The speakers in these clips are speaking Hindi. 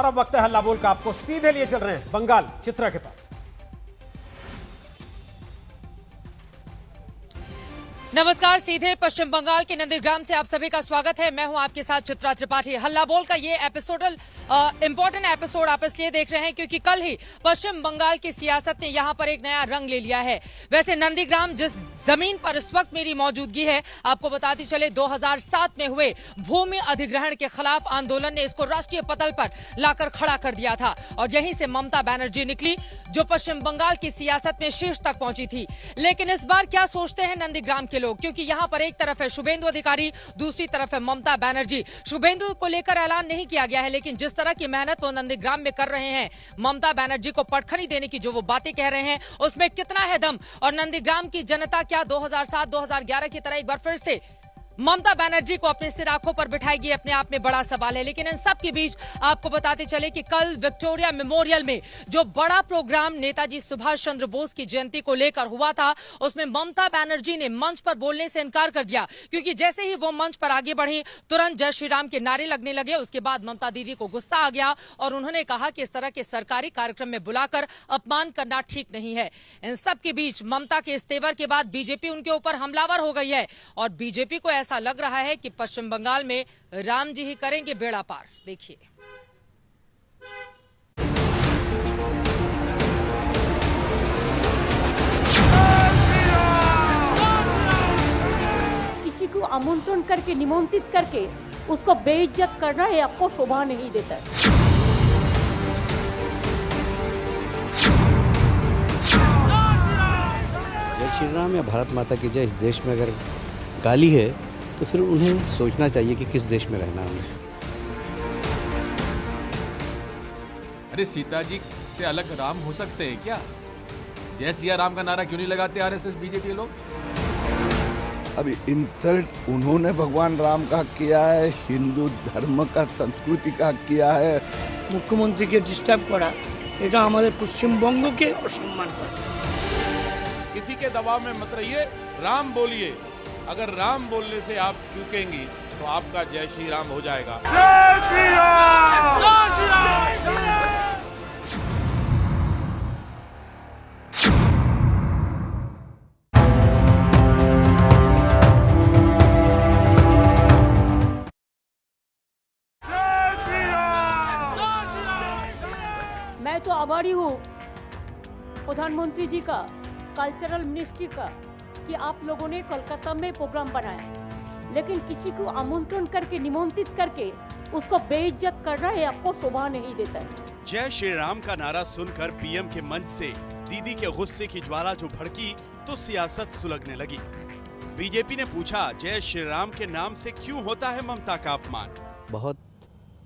और अब वक्त है हल्ला बोल का। आपको सीधे लिए चल रहे हैं बंगाल, चित्रा के पास। नमस्कार, सीधे पश्चिम बंगाल के नंदीग्राम से आप सभी का स्वागत है। मैं हूं आपके साथ चित्रा त्रिपाठी। हल्ला बोल का ये एपिसोडल इंपॉर्टेंट एपिसोड आप इसलिए देख रहे हैं क्योंकि कल ही पश्चिम बंगाल की सियासत ने यहां पर एक नया रंग ले लिया है। वैसे नंदीग्राम जिस जमीन पर इस वक्त मेरी मौजूदगी है, आपको बताती चले 2007 में हुए भूमि अधिग्रहण के खिलाफ आंदोलन ने इसको राष्ट्रीय पटल पर लाकर खड़ा कर दिया था और यहीं से ममता बनर्जी निकली जो पश्चिम बंगाल की सियासत में शीर्ष तक पहुंची थी। लेकिन इस बार क्या सोचते हैं नंदीग्राम के लोग, क्योंकि यहां पर एक तरफ है शुभेंदु अधिकारी, दूसरी तरफ है ममता बनर्जी। शुभेंदु को लेकर ऐलान नहीं किया गया है, लेकिन जिस तरह की मेहनत वो नंदीग्राम में कर रहे हैं, ममता बनर्जी को पटखनी देने की जो वो बातें कह रहे हैं उसमें कितना है दम, और नंदीग्राम की जनता क्या 2007-2011 की तरह एक बार फिर से ममता बनर्जी को अपने सिर आंखों पर बिठाएगी, अपने आप में बड़ा सवाल है। लेकिन इन सब के बीच आपको बताते चले कि कल विक्टोरिया मेमोरियल में जो बड़ा प्रोग्राम नेताजी सुभाष चंद्र बोस की जयंती को लेकर हुआ था, उसमें ममता बनर्जी ने मंच पर बोलने से इनकार कर दिया, क्योंकि जैसे ही वो मंच पर आगे बढ़ी तुरंत जय श्री राम के नारे लगने लगे। उसके बाद ममता दीदी को गुस्सा आ गया और उन्होंने कहा कि इस तरह के सरकारी कार्यक्रम में बुलाकर अपमान करना ठीक नहीं है। इन सब के बीच ममता के इस तेवर के बाद बीजेपी उनके ऊपर हमलावर हो गई है और बीजेपी को ऐसा लग रहा है कि पश्चिम बंगाल में राम जी ही करेंगे बेड़ा पार। देखिए, किसी को आमंत्रण करके निमंत्रित करके उसको बेइज्जत करना है, आपको शोभा नहीं देता है। जय श्री राम या भारत माता की जय इस देश में अगर गाली है तो फिर उन्हें सोचना चाहिए कि किस देश में रहना है। अरे सीता जी से अलग राम हो सकते हैं क्या? जय सिया राम का नारा क्यों नहीं लगाते आरएसएस बीजेपी लोग? अभी इंसल्ट उन्होंने भगवान राम का किया है, हिंदू धर्म का, संस्कृति का किया है। मुख्यमंत्री के डिस्टर्ब करा এটা আমাদের পশ্চিমবঙ্গকে অসম্মান করে। किसी के दबाव में मत रहिए, राम बोलिए। अगर राम बोलने से आप चूकेंगी तो आपका जय श्री राम हो जाएगा। जय श्री राम! जय श्री राम! मैं तो आभारी हूँ प्रधानमंत्री जी का, कल्चरल मिनिस्ट्री का, कि आप लोगों ने कोलकाता में प्रोग्राम बनाया, लेकिन किसी को आमंत्रण करके निमंत्रित करके उसको बेइज्जत करना है, आपको शोभा नहीं देता है। जय श्री राम का नारा सुनकर पीएम के मंच से दीदी के गुस्से की ज्वाला जो भड़की तो सियासत सुलगने लगी। बीजेपी ने पूछा, जय श्री राम के नाम से क्यों होता है ममता का अपमान? बहुत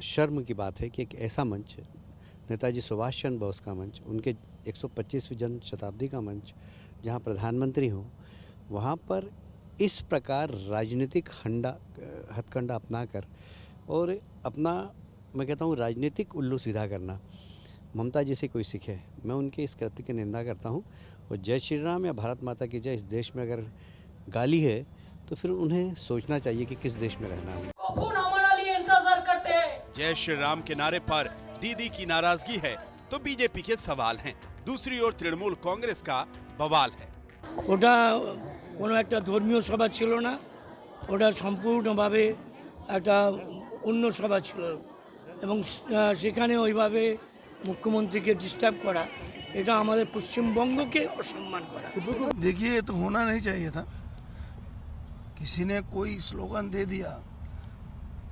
शर्म की बात है कि एक ऐसा मंच, नेताजी सुभाष चंद्र बोस का मंच, उनके 125वीं जन्म शताब्दी का मंच, जहां प्रधानमंत्री हो, वहां पर इस प्रकार राजनीतिक हथकंडा अपनाकर और अपना, मैं कहता हूं, राजनीतिक उल्लू सीधा करना ममता जी से कोई सीखे। मैं उनके इस कृत्य की निंदा करता हूं और जय श्री राम या भारत माता की जय इस देश में अगर गाली है तो फिर उन्हें सोचना चाहिए कि किस देश में रहना है। जय श्री राम के नारे पर दीदी की नाराजगी है तो बीजेपी के सवाल हैं। दूसरी ओर तृणमूल कांग्रेस का बवाल है। ওটা কোনো একটা ধর্মীয় সভা ছিল না, ওটা সম্পূর্ণভাবে একটা অন্য সভা ছিল এবং সেখানে ওইভাবে মুখ্যমন্ত্রীকে ডিস্টার্ব করা এটা আমাদের পশ্চিমবঙ্গকে অসম্মান করা। देखिए, ये तो होना नहीं चाहिए था। किसी ने कोई स्लोगन दे दिया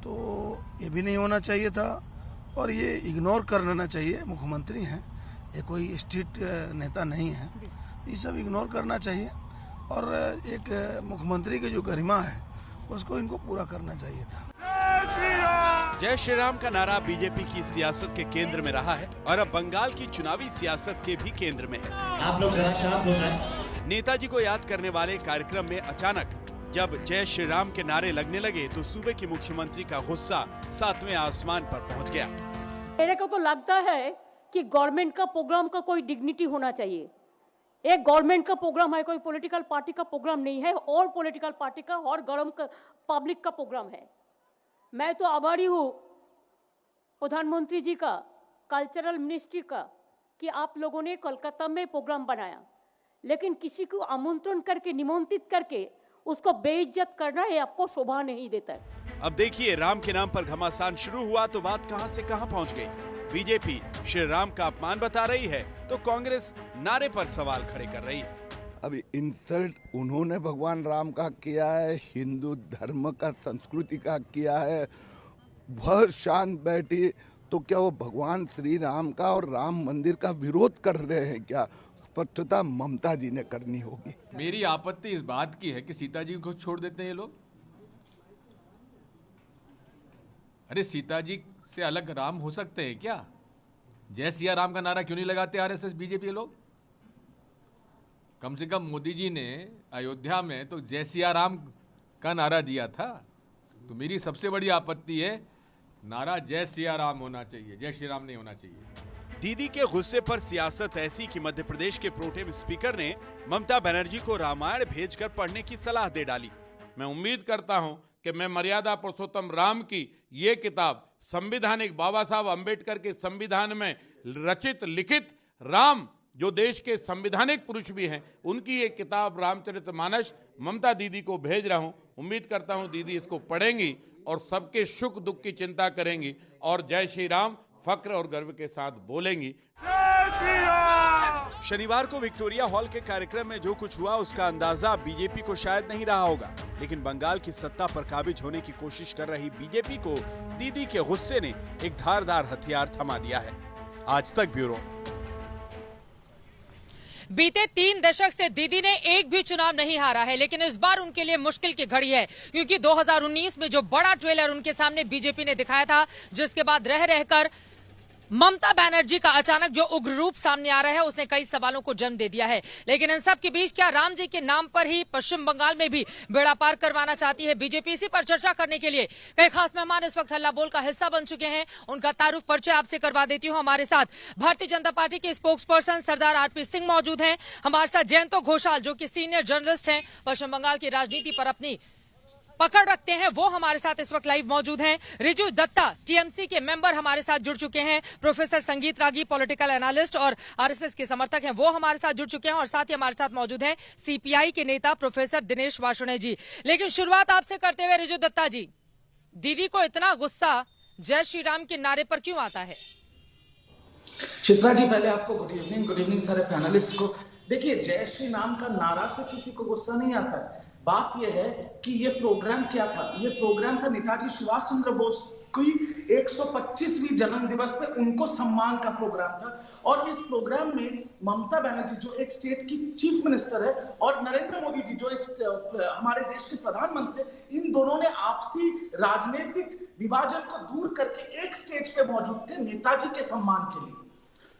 तो ये भी नहीं होना चाहिए था और ये इग्नोर कर लेना चाहिए। मुख्यमंत्री हैं, ये कोई स्टेट नेता नहीं है, ये सब इग्नोर करना चाहिए और एक मुख्यमंत्री की जो गरिमा है उसको इनको पूरा करना चाहिए था। जय श्री राम का नारा बीजेपी की सियासत के केंद्र में रहा है और अब बंगाल की चुनावी सियासत के भी केंद्र में है। आप लोग जरा शांत हो जाएं। नेताजी को याद करने वाले कार्यक्रम में अचानक जब जय श्री राम के नारे लगने लगे तो सूबे के मुख्यमंत्री का गुस्सा 7वें आसमान पर पहुंच गया। मेरे को तो लगता है कि गवर्नमेंट का प्रोग्राम का कोई डिग्निटी होना चाहिए। एक गवर्नमेंट का प्रोग्राम है, कोई पॉलिटिकल पार्टी का प्रोग्राम नहीं है, और पॉलिटिकल पार्टी का और गरम पब्लिक का प्रोग्राम है। मैं तो आभारी हूँ प्रधानमंत्री जी का, कल्चरल मिनिस्ट्री का कि आप लोगों ने कोलकाता में प्रोग्राम बनाया, लेकिन किसी को आमंत्रण करके निमंत्रित करके उसको बेइज्जत करना ये आपको शोभा नहीं देता है। अब देखिए, राम के नाम पर घमासान शुरू हुआ तो बात कहां से कहां पहुंच गई। बीजेपी श्री राम का अपमान बता रही है तो कांग्रेस नारे पर सवाल खड़े कर रही है। अब इंसल्ट उन्होंने भगवान राम का किया है, हिंदू धर्म का, संस्कृति का किया है। वह शांत बैठी तो क्या वो भगवान श्री राम का और राम मंदिर का विरोध कर रहे हैं क्या? स्पष्टता ममता जी ने करनी होगी। मेरी आपत्ति इस बात की है कि सीता जी को छोड़ देते हैं ये लोग। अरे सीता जी से अलग राम हो सकते हैं क्या? जय सिया राम का नारा क्यों नहीं लगाते आरएसएस बीजेपी लोग? कम से कम मोदी जी ने अयोध्या में तो जय सिया राम का नारा दिया था। तो मेरी सबसे बड़ी आपत्ति है, नारा जय सिया राम होना चाहिए, जय श्री राम नहीं होना चाहिए। दीदी के गुस्से पर सियासत ऐसी कि मध्य प्रदेश के प्रोटेम स्पीकर ने ममता बनर्जी को रामायण भेजकर पढ़ने की सलाह दे डाली। मैं उम्मीद करता हूं कि मैं मर्यादा पुरुषोत्तम राम की ये किताब संविधानिक बाबा साहब अंबेडकर के संविधान में रचित लिखित राम, जो देश के संवैधानिक पुरुष भी हैं, उनकी ये किताब रामचरितमानस ममता दीदी को भेज रहा हूं। उम्मीद करता हूं दीदी इसको पढ़ेंगी और सबके सुख दुख की चिंता करेंगी और जय श्री राम फक्र और गर्व के साथ बोलेंगी। जय श्री राम। शनिवार को विक्टोरिया हॉल के कार्यक्रम में जो कुछ हुआ उसका अंदाजा बीजेपी को शायद नहीं रहा होगा, लेकिन बंगाल की सत्ता पर काबिज होने की कोशिश कर रही बीजेपी को दीदी के गुस्से ने एक धारदार हथियार थमा दिया है। आज तक ब्यूरो। बीते 3 दशक से दीदी ने एक भी चुनाव नहीं हारा है, लेकिन इस बार उनके लिए मुश्किल की घड़ी है, क्योंकि 2019 में जो बड़ा ट्रेलर उनके सामने बीजेपी ने दिखाया था, जिसके बाद रह रहकर ममता बनर्जी का अचानक जो उग्र रूप सामने आ रहा है, उसने कई सवालों को जन्म दे दिया है। लेकिन इन सब के बीच क्या राम जी के नाम पर ही पश्चिम बंगाल में भी बेड़ा पार करवाना चाहती है बीजेपी? इसी पर चर्चा करने के लिए कई खास मेहमान इस वक्त हल्ला बोल का हिस्सा बन चुके हैं। उनका तारुफ परिचय आपसे करवा देती हूं। हमारे साथ भारतीय जनता पार्टी के स्पोक्स पर्सन सरदार आरपी सिंह मौजूद हैं। हमारे साथ जयंतो घोषाल, जो कि सीनियर जर्नलिस्ट हैं, पश्चिम बंगाल की राजनीति पर अपनी पकड़ रखते हैं, वो हमारे साथ इस वक्त लाइव मौजूद हैं। रिजू दत्ता, टीएमसी के मेंबर, हमारे साथ जुड़ चुके हैं। प्रोफेसर संगीत रागी, पॉलिटिकल एनालिस्ट और आरएसएस के समर्थक हैं, वो हमारे साथ जुड़ चुके हैं। और साथ ही हमारे साथ मौजूद हैं सीपीआई के नेता प्रोफेसर दिनेश वार्ष्णेय जी। लेकिन शुरुआत आपसे करते हुए रिजू दत्ता जी, दीदी को इतना गुस्सा जय श्री राम के नारे पर क्यों आता है? चित्रा जी, पहले आपको गुड इवनिंग सारे पैनलिस्ट को। देखिए, जय श्री राम का नारा से किसी को गुस्सा नहीं आता है। बात यह है कि ये प्रोग्राम क्या था? ये प्रोग्राम था नेताजी सुभाष चंद्र बोस की 125वीं जन्म दिवस पे उनको सम्मान का प्रोग्राम था। और इस प्रोग्राम में ममता बनर्जी, जो एक स्टेट की चीफ मिनिस्टर है, और नरेंद्र मोदी जी, जो इस हमारे देश के प्रधानमंत्री, इन दोनों ने आपसी राजनीतिक विभाजन को दूर करके एक स्टेज पे मौजूद थे नेताजी के सम्मान के लिए।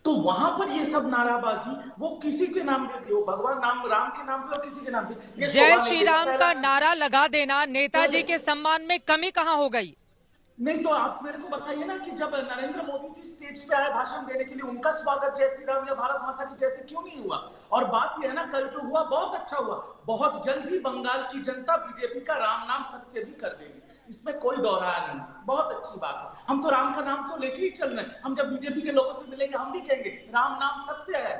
तो वहां पर ये सब नाराबाजी, वो किसी के नाम पे भी हो, भगवान नाम राम के नाम पे हो, किसी के नाम पे, जय श्री राम का नारा लगा देना नेताजी के सम्मान में कमी कहां हो गई? नहीं तो आप मेरे को बताइए ना कि जब नरेंद्र मोदी जी स्टेज पे आए भाषण देने के लिए, उनका स्वागत जय श्री राम या भारत माता की जैसे क्यों नहीं हुआ? और बात यह है ना, कल जो हुआ बहुत अच्छा हुआ। बहुत जल्द ही बंगाल की जनता बीजेपी का राम नाम सत्य भी कर देगी, इसमें कोई दोहराया नहीं। बहुत अच्छी बात है। हम तो राम का नाम तो लेके ही चल रहे हैं। हम जब बीजेपी के लोगों से मिलेंगे हम भी कहेंगे राम नाम सत्य है,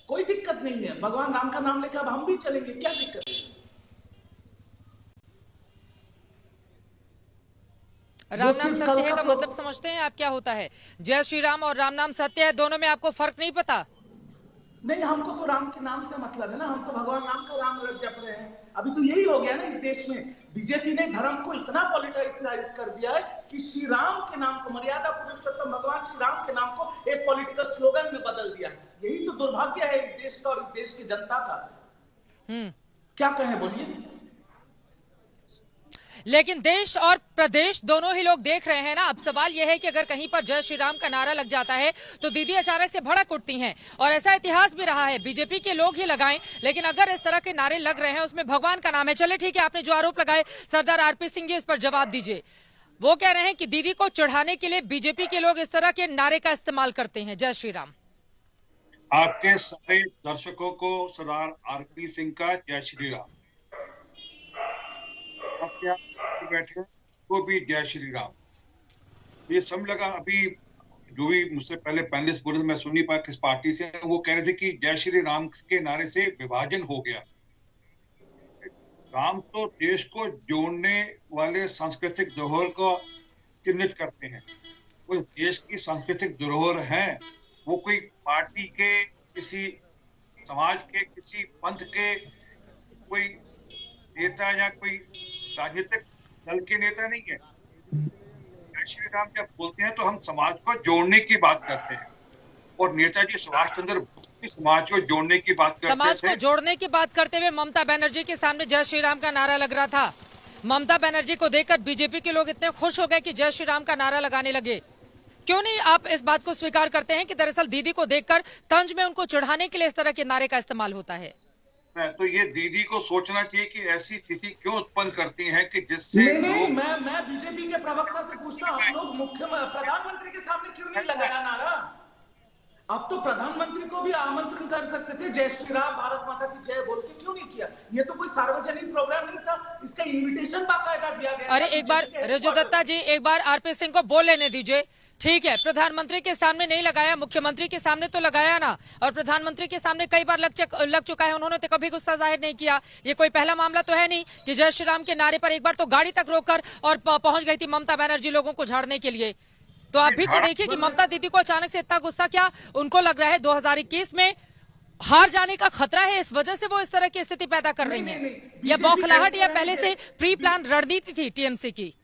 कोई दिक्कत नहीं है। भगवान राम का नाम लेकर अब हम भी चलेंगे, क्या दिक्कत है? राम नाम सत्य है का मतलब समझते हैं आप क्या होता है? जय श्री राम और राम नाम सत्य है, दोनों में आपको फर्क नहीं पता? नहीं, हमको तो राम के नाम से मतलब है ना, हम तो भगवान राम का राम जप रहे हैं। अभी तो यही हो गया ना इस देश में, बीजेपी ने धर्म को इतना पॉलिटिसाइज कर दिया है कि श्री राम के नाम को, मर्यादा पुरुषोत्तम भगवान श्री राम के नाम को एक पॉलिटिकल स्लोगन में बदल दिया। यही तो दुर्भाग्य है इस देश का और इस देश की जनता का। क्या कहें, बोलिए। लेकिन देश और प्रदेश दोनों ही लोग देख रहे हैं ना। अब सवाल यह है कि अगर कहीं पर जय श्री राम का नारा लग जाता है तो दीदी अचानक से भड़क उठती हैं, और ऐसा इतिहास भी रहा है, बीजेपी के लोग ही लगाएं, लेकिन अगर इस तरह के नारे लग रहे हैं उसमें भगवान का नाम है। चले ठीक है, आपने जो आरोप लगाए सरदार आरपी सिंह जी, इस पर जवाब दीजिए। वो कह रहे हैं कि दीदी को चढ़ाने के लिए बीजेपी के लोग इस तरह के नारे का इस्तेमाल करते हैं, जय श्री राम। आपके सारे दर्शकों को सरदार आरपी सिंह का जय श्री राम। बैठे वो भी जय श्री राम। ये सब लगा, अभी जो भी मुझसे पहले पैनलिस्ट बोले थे, मैं सुन नहीं पाया किस पार्टी से, वो कह रहे थे कि जय श्री राम के नारे से विभाजन हो गया। राम तो देश को जोड़ने वाले सांस्कृतिक धरोहर को चिन्हित करते हैं। उस देश की सांस्कृतिक धरोहर है, वो कोई पार्टी के, किसी समाज के, किसी पंथ के कोई नेता या कोई राजनीतिक दल के नेता नहीं है। जय श्री राम जब बोलते हैं तो हम समाज को जोड़ने की बात करते हैं, और नेताजी सुभाष चंद्र बोस भी समाज को जोड़ने की बात करते थे। समाज को जोड़ने की बात करते हुए ममता बनर्जी के सामने जय श्री राम का नारा लग रहा था। ममता बनर्जी को देखकर बीजेपी के लोग इतने खुश हो गए कि जय श्री राम का नारा लगाने लगे। क्यों नहीं आप इस बात को स्वीकार करते हैं कि दरअसल दीदी को देखकर तंज में उनको चढ़ाने के लिए इस तरह के नारे का इस्तेमाल होता है? तो ये दीदी को सोचना चाहिए कि ऐसी स्थिति क्यों उत्पन्न करती है कि जिससे नहीं, मैं बीजेपी के प्रवक्ता से पूछता हूं, आप लोग प्रधानमंत्री के सामने क्यों नहीं लगाया नारा? अब तो प्रधानमंत्री को भी आमंत्रण कर सकते थे, जय श्री राम, भारत माता की जय बोल के, क्यों नहीं किया? ये तो कोई सार्वजनिक प्रोग्राम नहीं था, इसका इन्विटेशन बाकायदा दिया गया। अरे एक बार रजू दत्ता जी, एक बार आरपी सिंह को बोल लेने दीजिए। ठीक है, प्रधानमंत्री के सामने नहीं लगाया, मुख्यमंत्री के सामने तो लगाया ना, और प्रधानमंत्री के सामने कई बार लग चुका है, उन्होंने तो कभी गुस्सा जाहिर नहीं किया। ये कोई पहला मामला तो है नहीं कि जय श्री राम के नारे पर एक बार तो गाड़ी तक रोककर और पहुंच गई थी ममता बनर्जी लोगों को झाड़ने के लिए। तो आप भी तो देखिए कि ममता दीदी को अचानक से इतना गुस्सा क्या उनको लग रहा है 2021 में हार जाने का खतरा है, इस वजह से वो इस तरह की स्थिति पैदा कर रही है, या बौखलाहट या पहले से प्री प्लान रणनीति थी टीएमसी की?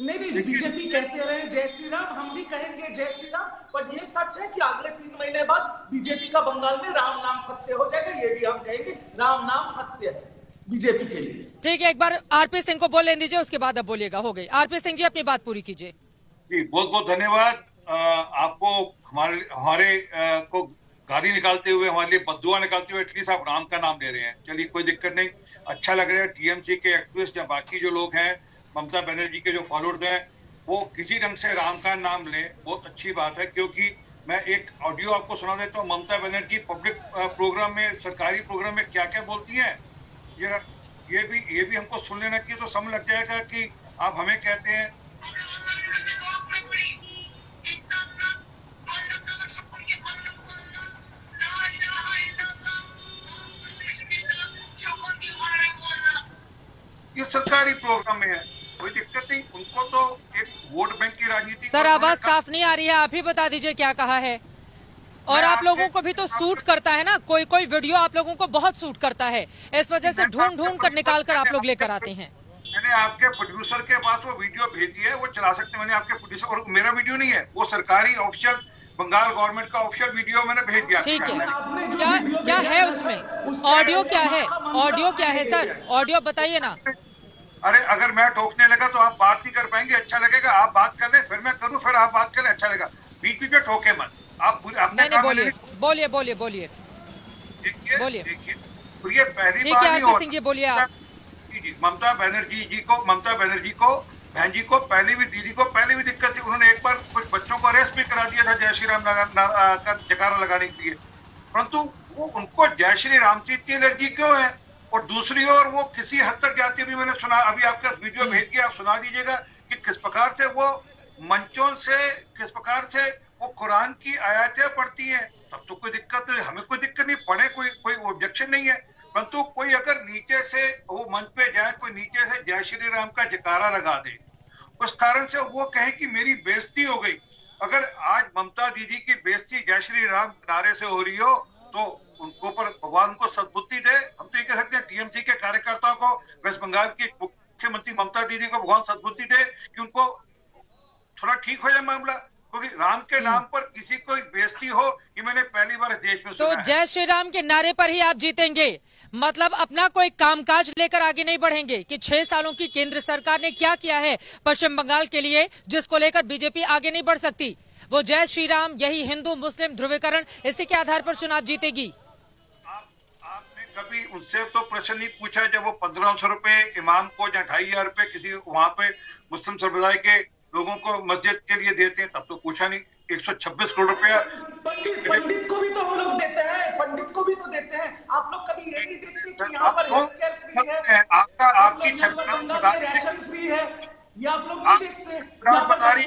नहीं, बीजेपी कहते रहे जय श्री राम, हम भी कहेंगे जय श्री राम, पर ये सच है कि अगले 3 महीने बाद बीजेपी का बंगाल में राम नाम सत्य हो जाएगा। ये भी हम कहेंगे राम नाम सत्य है बीजेपी के लिए। ठीक है, एक बार आरपी सिंह को बोल लेने दीजिए, उसके बाद अब बोलिएगा। हो गई, आरपी सिंह जी अपनी बात पूरी कीजिए। जी, बहुत बहुत धन्यवाद। आपको हमारे को गाली निकालते हुए, हमारे लिए बद्दुआ निकालते हुए एटलीस्ट आप राम का नाम ले रहे हैं, चलिए कोई दिक्कत नहीं, अच्छा लग रहा है। टीएमसी के एक्टिविस्ट या बाकी जो लोग हैं, ममता बनर्जी के जो फॉलोअर्स हैं, वो किसी ढंग से राम का नाम लें, बहुत अच्छी बात है। क्योंकि मैं एक ऑडियो आपको सुना देता हूँ, ममता बनर्जी पब्लिक प्रोग्राम में, सरकारी प्रोग्राम में क्या क्या बोलती है, ये भी हमको सुन लेना चाहिए, तो समझ लग जाएगा कि आप हमें कहते हैं। ये सरकारी प्रोग्राम में है, कोई दिक्कत नहीं, उनको तो एक वोट बैंक की राजनीति। सर आवाज साफ नहीं आ रही है, आप ही बता दीजिए क्या कहा है। और आप लोगों को भी तो सूट करता है ना, कोई कोई वीडियो आप लोगों को बहुत सूट करता है, इस वजह से ढूंढ कर निकाल कर आप लोग लेकर आते हैं। मैंने आपके प्रोड्यूसर के पास वो वीडियो भेज दी है, वो चला सकते हैं। मैंने आपके प्रोड्यूसर, और मेरा वीडियो नहीं है, वो सरकारी ऑफिशियल बंगाल गवर्नमेंट का ऑफिशियल वीडियो मैंने भेज दिया। ठीक है, क्या है उसमें? ऑडियो क्या है? ऑडियो क्या है सर? ऑडियो बताइए ना। अरे अगर मैं टोकने लगा तो आप बात नहीं कर पाएंगे, अच्छा लगेगा आप बात कर ले, फिर मैं करूं, फिर आप बात कर ले, अच्छा लगेगा। बीच में टोके मत आप। बोलिए। देखिए, तो ये पहली बार नहीं हो रहा। बोलिए आप। जी, ममता बनर्जी को बहन जी को पहले भी, दीदी को पहले भी दिक्कत थी। उन्होंने एक बार कुछ बच्चों को अरेस्ट भी करा दिया था जय श्री राम का जयकारा लगाने के लिए, परंतु वो उनको जय श्री राम से इतनी एलर्जी क्यों है? और दूसरी ओर वो किसी हद तक जाती, भी मैंने सुना, अभी आपका वीडियो भेज दिया, आप सुना दीजिएगा कि किस प्रकार से वो मंचों से, किस प्रकार से वो कुरान की आयतें पढ़ती हैं। तब तो कोई दिक्कत नहीं, हमें कोई दिक्कत नहीं, पढ़े, कोई ऑब्जेक्शन नहीं है। परंतु कोई अगर नीचे से वो मंच पे जाए, कोई नीचे से जय श्री राम का जयकारा लगा दे, उस कारण से वो कहे कि मेरी बेइज्जती हो गई। अगर आज ममता दीदी की बेइज्जती जय श्री राम नारे से हो रही हो, तो उनको पर भगवान को सद्बुद्धि दे। हम तो ये कह सकते हैं टीएमसी के कार्यकर्ताओं को, वेस्ट बंगाल की मुख्यमंत्री ममता दीदी को भगवान सद्बुद्धि दे कि उनको थोड़ा ठीक हो जाए मामला, क्योंकि राम के नाम पर किसी को बेइज्जती हो, ये मैंने पहली बार देश में सुना है। तो जय श्री राम के नारे पर ही आप जीतेंगे, मतलब अपना कोई कामकाज लेकर आगे नहीं बढ़ेंगे कि 6 सालों की केंद्र सरकार ने क्या किया है पश्चिम बंगाल के लिए, जिसको लेकर बीजेपी आगे नहीं बढ़ सकती। वो जय श्री राम, यही हिंदू मुस्लिम ध्रुवीकरण, इसी के आधार पर चुनाव जीतेगी। आपने कभी उनसे तो प्रश्न नहीं पूछा जब वो 1500 रुपए इमाम को या 2500 रुपए किसी वहां पे मुस्लिम संप्रदाय के लोगों को मस्जिद के लिए देते हैं, तब तो पूछा नहीं। 126 करोड़ रुपया पंडित को भी तो हम लोग देते हैं, पंडित को भी तो देते हैं। आप लोग कभी ये नहीं देखते कि यहाँ पर हेल्थ केयर फ्री है, आपकी राशन फ्री है, ये आप लोग नहीं देखते। बता रही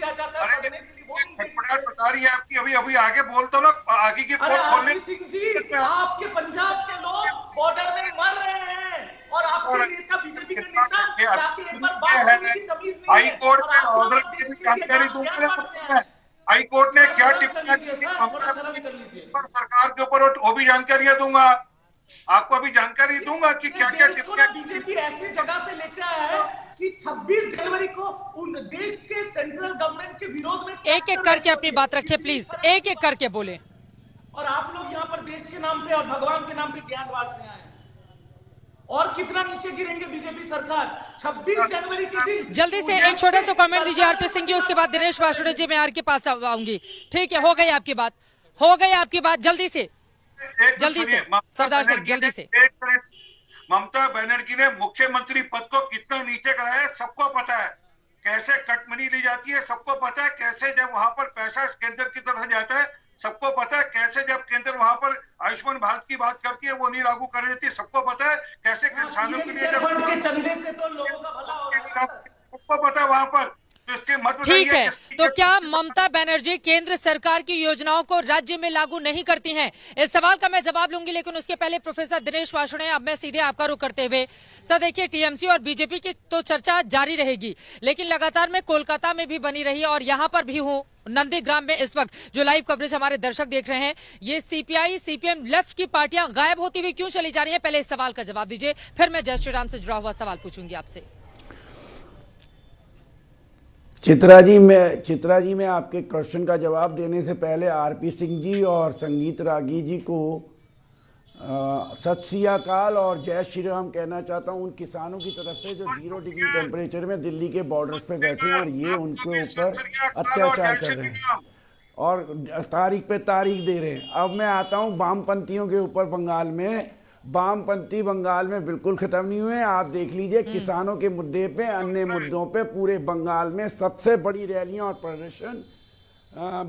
दिया जाता है पढ़ने के लिए, वो नहीं छटपटाहट बता रही है आपकी। अभी अभी आगे बोलते ना, आगे की पोल खोलने। सिंह जी, आपके पंजाब के लोग बॉर्डर में मर रहे हैं और आपके नेता, बीजेपी के नेता जाके एक बार बात करने की तमीज नहीं है। हाई कोर्ट के ऑर्डर की जानकारी दूंगा। हाई कोर्ट ने क्या टिप्पणी की थी ममता बनर्जी पर सरकार के ऊपर, वो भी जानकारियां दूंगा आपको। अभी जानकारी दूंगा कि क्या क्या टिप्पणी। बीजेपी ऐसी जगह पे लेके आया है कि 26 जनवरी को उन देश के सेंट्रल गवर्नमेंट के विरोध में एक एक करके अपनी बात रखिए प्लीज, एक एक करके बोले। और आप लोग यहाँ पर देश के नाम पे और भगवान के नाम पे ज्ञान बांटने आए हैं। और कितना नीचे गिरेंगे बीजेपी सरकार 26 जनवरी के दिन। जल्दी से एक छोटा सा कमेंट दीजिए आरपी सिंह जी, उसके बाद दिनेश वासुदेव जी मैं आपके पास आऊंगी। ठीक है, हो गई आपकी बात, हो गई आपकी बात। जल्दी से जल्दी से सरदार सिंह, जल्दी से। ममता बनर्जी ने मुख्यमंत्री पद को कितना नीचे कराया सबको पता है। कैसे कट मनी ली जाती है सबको पता है। कैसे जब वहां पर पैसा केंद्र की तरफ जाता है सबको पता है। कैसे जब केंद्र वहां पर आयुष्मान भारत की बात करती है वो नहीं लागू कर देती है सबको पता है। कैसे किसानों के लिए जब चंदे से तो लोगों का भला हो रहा है सबको पता है वहां पर। ठीक है, तो क्या ममता बनर्जी केंद्र सरकार की योजनाओं को राज्य में लागू नहीं करती हैं? इस सवाल का मैं जवाब लूंगी, लेकिन उसके पहले प्रोफेसर दिनेश वासुदेव, अब मैं सीधे आपका रुख करते हुए सर, देखिए टीएमसी और बीजेपी की तो चर्चा जारी रहेगी, लेकिन लगातार मैं कोलकाता में भी बनी रही और यहां पर भी हूं नंदीग्राम में। इस वक्त जो लाइव कवरेज हमारे दर्शक देख रहे हैं, ये सीपीआई सीपीएम लेफ्ट की पार्टियां गायब होती हुई क्यों चली जा रही है? पहले इस सवाल का जवाब दीजिए, फिर मैं जय श्री राम से जुड़ा हुआ सवाल पूछूंगी आपसे। चित्रा जी मैं आपके क्वेश्चन का जवाब देने से पहले आरपी सिंह जी और संगीत रागी जी को सत श्री अकाल और जय श्री राम कहना चाहता हूं उन किसानों की तरफ से जो 0 डिग्री टेम्परेचर में दिल्ली के बॉर्डर्स पे बैठे हैं और ये उनके ऊपर अत्याचार कर रहे हैं और तारीख पे तारीख दे रहे हैं। अब मैं आता हूं वामपंथियों के ऊपर। बंगाल में वामपंथी बंगाल में बिल्कुल खत्म नहीं हुए। आप देख लीजिए किसानों के मुद्दे पे, अन्य मुद्दों पे पूरे बंगाल में सबसे बड़ी रैलियां और प्रदर्शन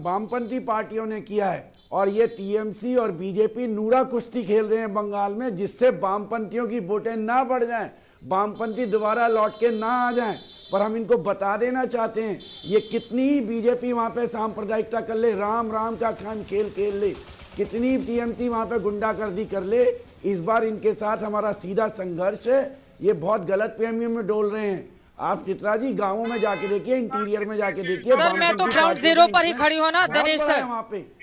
वामपंथी पार्टियों ने किया है और ये टीएमसी और बीजेपी नूरा कुश्ती खेल रहे हैं बंगाल में, जिससे वामपंथियों की वोटें ना बढ़ जाएं, वामपंथी दोबारा लौट के ना आ जाएं। पर हम इनको बता देना चाहते हैं ये कितनी बीजेपी वहाँ पे सांप्रदायिकता कर ले, राम राम का खान खेल खेल ले, कितनी टीएमसी वहाँ पे गुंडागर्दी कर ले, इस बार इनके साथ हमारा सीधा संघर्ष है। ये बहुत गलत फहमियों में डोल रहे हैं। आप चित्रा जी गांवों में जाके देखिए, इंटीरियर में जाके देखिए। सर मैं तो ग्राउंड जीरो पर ही खड़ी हूँ ना दिनेश सर,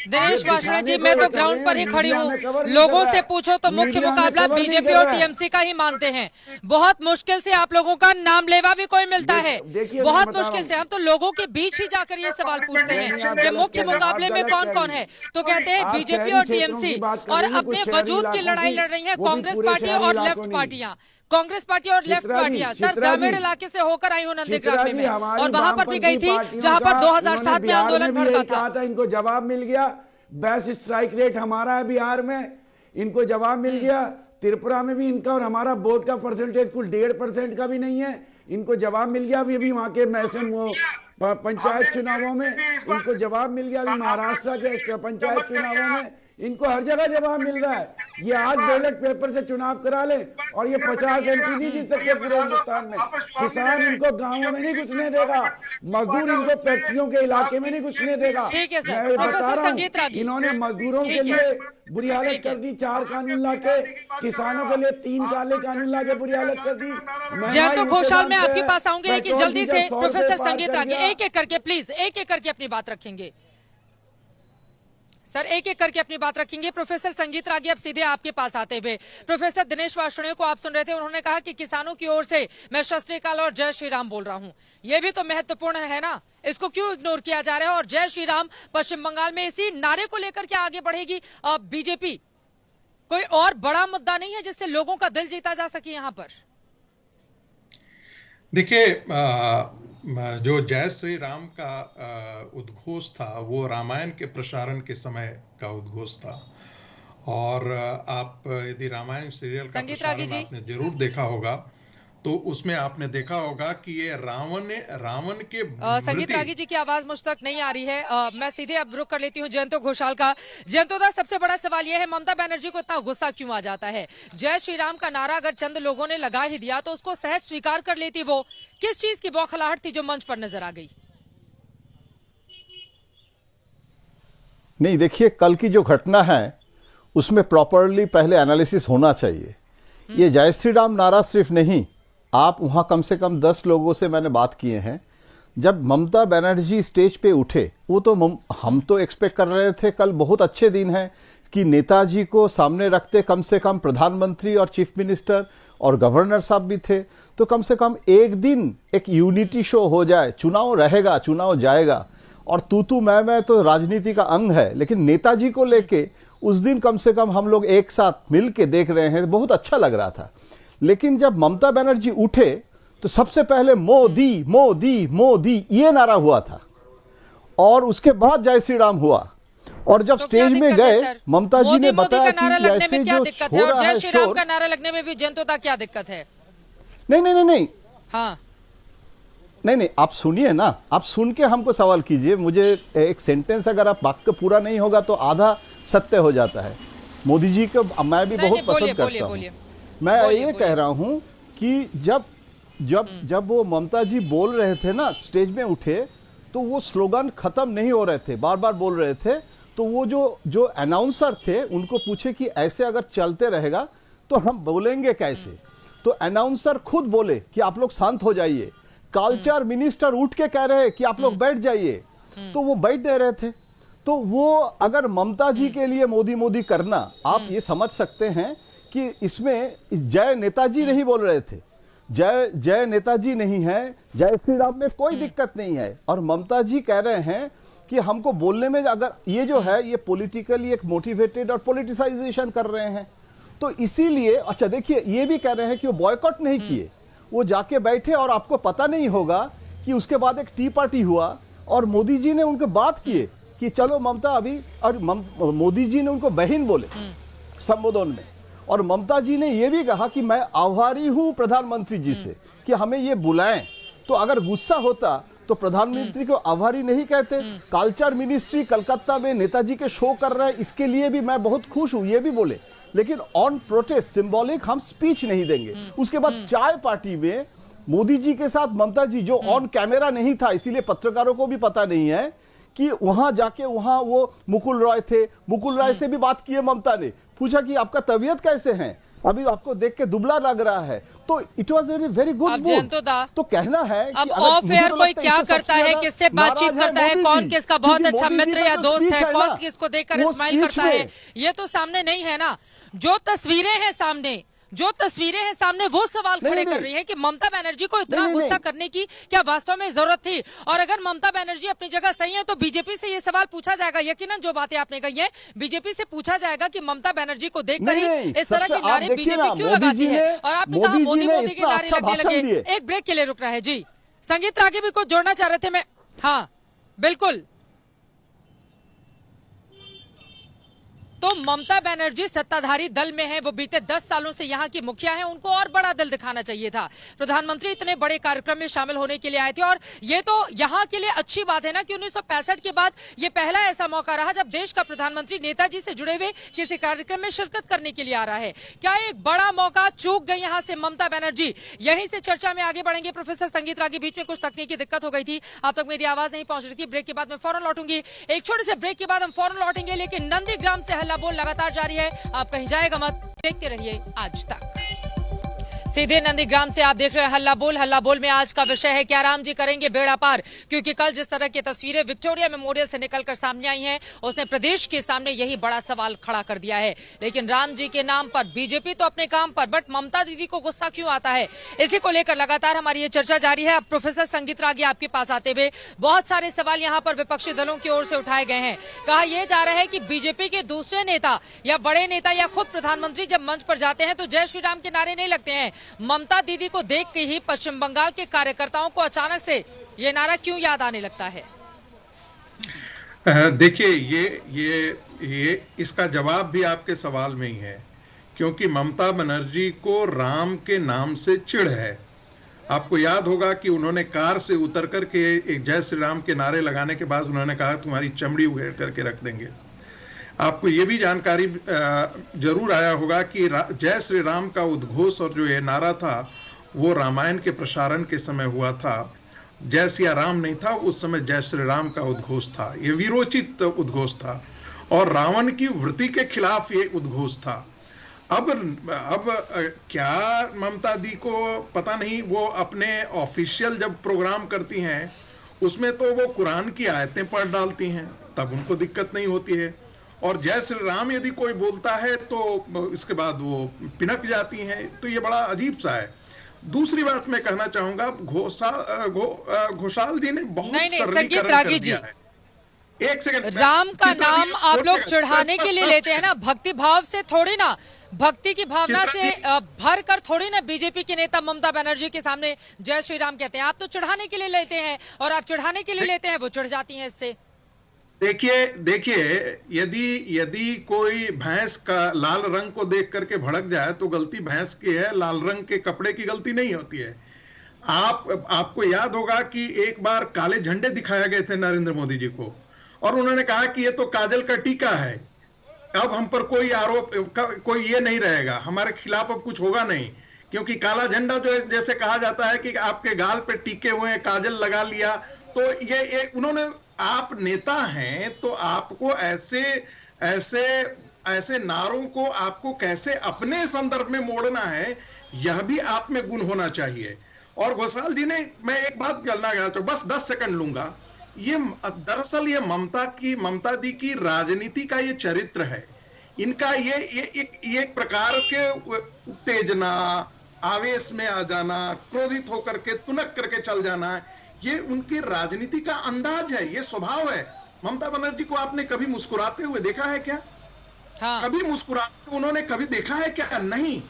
दिनेश वासुदेव जी, मैं तो ग्राउंड पर ही खड़ी हूँ। लोगों से पूछो तो मुख्य मुकाबला बीजेपी और टीएमसी का ही मानते हैं। बहुत मुश्किल से आप लोगों का नाम लेवा भी कोई मिलता है, बहुत मुश्किल से। हम तो लोगों के बीच ही जाकर ये सवाल पूछते हैं कि मुख्य मुकाबले में कौन कौन है, तो कहते हैं बीजेपी और टीएमसी, और अपने वजूद की लड़ाई लड़ रही है कांग्रेस पार्टी और लेफ्ट पार्टियां, कांग्रेस पार्टी और लेफ्ट पार्टियां। सर ग्रामीण इलाके से होकर आई हूं नंदीग्राम में और वहां पर भी गई थी जहां पर 2007 में आंदोलन भड़का था। इनको जवाब मिल गया। बेस्ट स्ट्राइक रेट हमारा है बिहार में, इनको जवाब मिल गया। त्रिपुरा में भी इनका और हमारा वोट का परसेंटेज कुल 1.5% का भी नहीं है, इनको जवाब मिल गया। अभी वहां के मैसन वो पंचायत चुनावों में इनको जवाब मिल गया। अभी महाराष्ट्र के पंचायत चुनावों में इनको हर जगह जवाब मिल रहा है। ये आज बैलेट पेपर से चुनाव करा ले और ये 50 MP नहीं जीत सकते पूरे हिंदुस्तान में। किसान इनको गांवों में नहीं घुसने देगा, मजदूर इनको फैक्ट्रियों के इलाके में नहीं घुसने देगा। मैं बता रहा हूँ इन्होंने मजदूरों के लिए बुरी हालत कर दी, 4 कानून लाके, किसानों के लिए 3 काले कानून लाके बुरी हालत कर दी। जयंत घोषाल मैं आपके पास आऊंगी, लेकिन जल्दी से प्रोफेसर संगीत रागी एक एक करके प्लीज, एक एक करके अपनी बात रखेंगे सर, एक एक करके अपनी बात रखेंगे। प्रोफेसर संगीत रागी अब सीधे आपके पास आते हुए, प्रोफेसर दिनेश वासुदेव को आप सुन रहे थे, उन्होंने कहा कि किसानों की ओर से मैं सत श्री अकाल और जय श्री राम बोल रहा हूं। यह भी तो महत्वपूर्ण है ना, इसको क्यों इग्नोर किया जा रहा है? और जय श्री राम पश्चिम बंगाल में इसी नारे को लेकर के आगे बढ़ेगी बीजेपी? कोई और बड़ा मुद्दा नहीं है जिससे लोगों का दिल जीता जा सके यहां पर? देखिए, जो जय श्री राम का उद्घोष था वो रामायण के प्रसारण के समय का उद्घोष था। और आप यदि रामायण सीरियल का प्रसारण आपने जरूर देखा होगा तो उसमें आपने देखा होगा कि ये रावण के संगीत रागी जी की आवाज मुझ तक नहीं आ रही है। मैं सीधे अब रुक कर लेती हूँ जयंतो घोषाल का। जयंतो दा, सबसे बड़ा सवाल यह है ममता बनर्जी को इतना गुस्सा क्यों आ जाता है? जय श्री राम का नारा अगर चंद लोगों ने लगा ही दिया तो उसको सहज स्वीकार कर लेती। वो किस चीज की बौखलाहट थी जो मंच पर नजर आ गई? नहीं, देखिए कल की जो घटना है उसमें प्रॉपरली पहले एनालिसिस होना चाहिए। ये जय श्री राम नारा सिर्फ नहीं, आप वहाँ कम से कम 10 लोगों से मैंने बात किए हैं। जब ममता बनर्जी स्टेज पे उठे, वो तो हम तो एक्सपेक्ट कर रहे थे कल बहुत अच्छे दिन हैं कि नेताजी को सामने रखते कम से कम प्रधानमंत्री और चीफ मिनिस्टर और गवर्नर साहब भी थे, तो कम से कम एक दिन एक यूनिटी शो हो जाए। चुनाव रहेगा, चुनाव जाएगा, और तू मैं तो राजनीति का अंग है, लेकिन नेताजी को लेके उस दिन कम से कम हम लोग एक साथ मिल के देख रहे हैं, बहुत अच्छा लग रहा था। लेकिन जब ममता बनर्जी उठे तो सबसे पहले मोदी मोदी मोदी ये नारा हुआ था, और उसके बाद जय श्री राम हुआ। और जब स्टेज में गए, ममता जी ने बताया कि ऐसे जो हो रहा है जय श्री राम का नारा लगने में भी जनता क्या दिक्कत है? नहीं, हाँ नहीं, आप सुनिए ना, आप सुन के हमको सवाल कीजिए। मुझे एक सेंटेंस अगर आप वाक्य पूरा नहीं होगा तो आधा सत्य हो जाता है। मोदी जी को मैं भी बहुत पसंद करता हूँ। मैं ये कह रहा हूँ कि जब वो ममता जी बोल रहे थे ना, स्टेज में उठे, तो वो स्लोगन खत्म नहीं हो रहे थे, बार बार बोल रहे थे। तो वो जो अनाउंसर थे उनको पूछे कि ऐसे अगर चलते रहेगा तो हम बोलेंगे कैसे, तो अनाउंसर खुद बोले कि आप लोग शांत हो जाइए। कल्चर मिनिस्टर उठ के कह रहे कि आप लोग बैठ जाइए, तो वो बैठ नहीं रहे थे। तो वो अगर ममता जी के लिए मोदी मोदी करना, आप ये समझ सकते हैं कि इसमें जय नेताजी नहीं बोल रहे थे, जय नेताजी नहीं है, जय श्री राम में कोई दिक्कत नहीं है। और ममता जी कह रहे हैं कि हमको बोलने में अगर ये जो है ये पॉलिटिकली एक मोटिवेटेड और पॉलिटिसाइजेशन कर रहे हैं, तो इसीलिए अच्छा देखिए ये भी कह रहे हैं कि वो बॉयकॉट नहीं किए, वो जाके बैठे। और आपको पता नहीं होगा कि उसके बाद एक टी पार्टी हुआ और मोदी जी ने उनके बात किए कि चलो ममता अभी, और मोदी जी ने उनको बहन बोले संबोधन में। और ममता जी ने यह भी कहा कि मैं आभारी हूं प्रधानमंत्री जी से कि हमें ये बुलाएं। तो अगर गुस्सा होता तो प्रधानमंत्री को आभारी नहीं कहते। कल्चर मिनिस्ट्री कलकत्ता में नेताजी के शो कर रहे हैं, इसके लिए भी मैं बहुत खुश हूं, ये भी बोले। लेकिन ऑन प्रोटेस्ट सिंबॉलिक हम स्पीच नहीं देंगे। उसके बाद चाय पार्टी में मोदी जी के साथ ममता जी, जो ऑन कैमरा नहीं था, इसीलिए पत्रकारों को भी पता नहीं है कि वहां जाके वहां वो मुकुल रॉय थे, मुकुल रॉय से भी बात की है ममता ने, पूछा कि आपका तबीयत कैसे है, अभी आपको देख के दुबला लग रहा है। तो it was very good mood. तो कहना है अब ऑफ एयर कोई क्या करता है, किससे बातचीत करता है, कौन किसका बहुत अच्छा मित्र या दोस्त है, कौन किसको देखकर स्माइल करता है, ये तो सामने नहीं है ना। जो तस्वीरें हैं सामने वो सवाल खड़े कर रही हैं कि ममता बनर्जी को इतना गुस्सा करने की क्या वास्तव में जरूरत थी। और अगर ममता बनर्जी अपनी जगह सही है तो बीजेपी से ये सवाल पूछा जाएगा, यकीनन जो बातें आपने कही है बीजेपी से पूछा जाएगा कि ममता बनर्जी को देखकर ही इस तरह के नारे बीजेपी क्यों लगाती है। और आपने कहा मोदी मोदी के नारे लगने लगे। एक ब्रेक के लिए रुक रहा है जी। संगीत रागी भी कुछ जोड़ना चाह रहे थे। मैं हाँ बिल्कुल, तो ममता बनर्जी सत्ताधारी दल में है, वो बीते 10 सालों से यहाँ की मुखिया है, उनको और बड़ा दिल दिखाना चाहिए था। प्रधानमंत्री इतने बड़े कार्यक्रम में शामिल होने के लिए आए थे और ये तो यहाँ के लिए अच्छी बात है ना कि 1965 के बाद ये पहला ऐसा मौका रहा जब देश का प्रधानमंत्री नेताजी से जुड़े हुए किसी कार्यक्रम में शिरकत करने के लिए आ रहा है। क्या एक बड़ा मौका चूक गई यहाँ से ममता बनर्जी? यहीं से चर्चा में आगे बढ़ेंगे। प्रोफेसर संगीत रागी, बीच में कुछ तकनीकी दिक्कत हो गई थी, अब तक मेरी आवाज नहीं पहुंच रही थी। ब्रेक के बाद मैं फौरन लौटूंगी। एक छोटे से ब्रेक के बाद हम फौरन लौटेंगे, लेकिन नंदीग्राम से हल्ला बोल लगातार जारी है, आप कहीं जाएगा मत, देखते रहिए आज तक। सीधे नंदीग्राम से आप देख रहे हैं हल्ला बोल में आज का विषय है क्या राम जी करेंगे बेड़ा पार, क्योंकि कल जिस तरह की तस्वीरें विक्टोरिया मेमोरियल से निकलकर सामने आई हैं उसने प्रदेश के सामने यही बड़ा सवाल खड़ा कर दिया है। लेकिन राम जी के नाम पर बीजेपी तो अपने काम पर, बट ममता दीदी को गुस्सा क्यों आता है, इसी को लेकर लगातार हमारी ये चर्चा जारी है। अब प्रोफेसर संगीत रागी आपके पास आते हुए बहुत सारे सवाल यहां पर विपक्षी दलों की ओर से उठाए गए हैं। कहा यह जा रहा है कि बीजेपी के दूसरे नेता या बड़े नेता या खुद प्रधानमंत्री जब मंच पर जाते हैं तो जय श्री राम के नारे नहीं लगते हैं। ममता दीदी को देख के ही पश्चिम बंगाल के कार्यकर्ताओं को अचानक से ये नारा क्यों याद आने लगता है? देखिए ये इसका जवाब भी आपके सवाल में ही है, क्योंकि ममता बनर्जी को राम के नाम से चिढ़ है। आपको याद होगा कि उन्होंने कार से उतर करके एक जय श्री राम के नारे लगाने के बाद उन्होंने कहा तुम्हारी चमड़ी उघेड़ करके रख देंगे। आपको ये भी जानकारी जरूर आया होगा कि जय श्री राम का उद्घोष और जो ये नारा था वो रामायण के प्रसारण के समय हुआ था। जय सिया राम नहीं था, उस समय जय श्री राम का उद्घोष था, ये वीरोचित उद्घोष था। और रावण की वृत्ति के खिलाफ ये उद्घोष था। अब क्या ममता दी को पता नहीं, वो अपने ऑफिशियल जब प्रोग्राम करती हैं उसमें तो वो कुरान की आयतें पढ़ डालती हैं, तब उनको दिक्कत नहीं होती है, और जय श्री राम यदि कोई बोलता है तो इसके बाद वो पिनक जाती हैं। तो ये बड़ा अजीब सा है। दूसरी बात मैं कहना चाहूंगा, घोषाल जी ने बहुत सरलीकरण कर दिया है। एक सेकंड, राम का नाम आप लोग चढ़ाने के लिए लेते हैं ना, भक्ति भाव से थोड़ी ना, भक्ति की भावना से भर कर थोड़ी ना बीजेपी के नेता ममता बनर्जी के सामने जय श्री राम कहते हैं। आप तो चढ़ाने के लिए लेते हैं, और आप चढ़ाने के लिए लेते हैं, वो चढ़ जाती हैं इससे। देखिए यदि कोई भैंस का लाल रंग को देख करके भड़क जाए तो गलती भैंस की है, लाल रंग के कपड़े की गलती नहीं होती है। आपको याद होगा कि एक बार काले झंडे दिखाया गए थे नरेंद्र मोदी जी को, और उन्होंने कहा कि ये तो काजल का टीका है, अब हम पर कोई आरोप, कोई ये नहीं रहेगा, हमारे खिलाफ अब कुछ होगा नहीं, क्योंकि काला झंडा जो जैसे कहा जाता है कि आपके गाल पे टीके हुए हैं, काजल लगा लिया, तो ये उन्होंने, आप नेता हैं तो आपको ऐसे नारों को आपको कैसे अपने संदर्भ में मोड़ना है, यह भी आप में गुण होना चाहिए। और घोषाल जी ने, मैं एक बात कहना चाहता हूं, बस 10 सेकंड लूंगा, ये दरअसल ये ममता दी की राजनीति का ये चरित्र है, इनका ये एक प्रकार के उत्तेजना, आवेश में आ जाना, क्रोधित होकर के तुनक करके चल जाना, ये उनकी राजनीति का अंदाज है, ये स्वभाव है। ममता बनर्जी को आपने कभी मुस्कुराते हुए देखा है क्या? हाँ। कभी मुस्कुराते उन्होंने कभी देखा है क्या? नहीं,